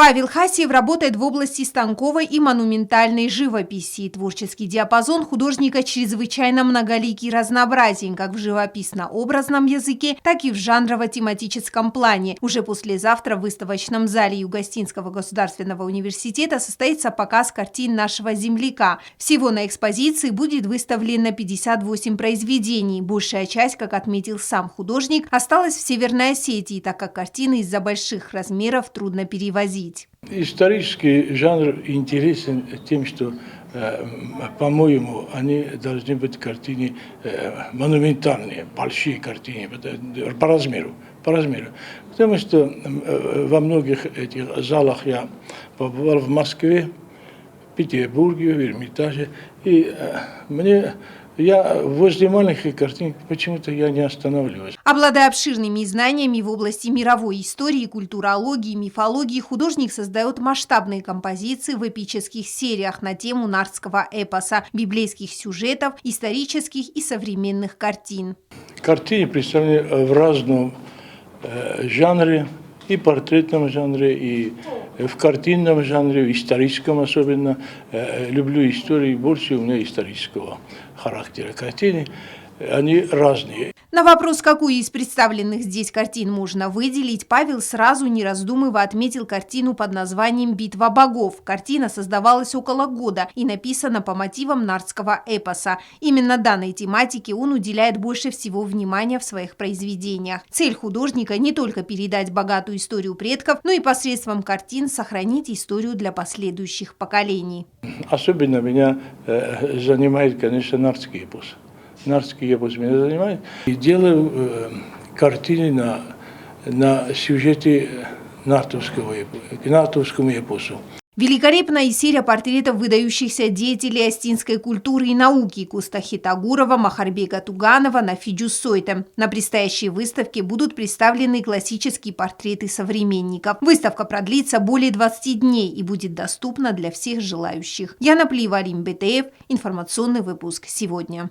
Павел Хасиев работает в области станковой и монументальной живописи. Творческий диапазон художника чрезвычайно многоликий и разнообразен как в живописно-образном языке, так и в жанрово-тематическом плане. Уже послезавтра в выставочном зале Югостинского государственного университета состоится показ картин нашего земляка. Всего на экспозиции будет выставлено 58 произведений. Большая часть, как отметил сам художник, осталась в Северной Осетии, так как картины из-за больших размеров трудно перевозить. Исторический жанр интересен тем, что, по-моему, они должны быть картины монументальные, большие картины по размеру. Потому что во многих этих залах я побывал в Москве, в Петербурге, в Эрмитаже, и я возле маленьких картин почему-то я не останавливаюсь. Обладая обширными знаниями в области мировой истории, культурологии, мифологии, художник создает масштабные композиции в эпических сериях на тему нартского эпоса, библейских сюжетов, исторических и современных картин. Картины представлены в разном жанре, и портретном жанре, и в картинном жанре, в историческом особенно. Люблю историю, больше у меня исторического характера картины. Они разные. На вопрос, какую из представленных здесь картин можно выделить, Павел сразу, не раздумывая, отметил картину под названием «Битва богов». Картина создавалась около года и написана по мотивам нартского эпоса. Именно данной тематике он уделяет больше всего внимания в своих произведениях. Цель художника не только передать богатую историю предков, но и посредством картин сохранить историю для последующих поколений. Особенно меня занимает, конечно, нартский эпос. Нартский эпос меня занимает. И делаю картины на сюжете к нартовскому эпосу. Великолепная и серия портретов выдающихся деятелей остинской культуры и науки Кустахи Тагурова, Махарбека Туганова, Нафиджу Сойте. На предстоящей выставке будут представлены классические портреты современников. Выставка продлится более 20 дней и будет доступна для всех желающих. Яна Плива, Рим БТФ. Информационный выпуск сегодня.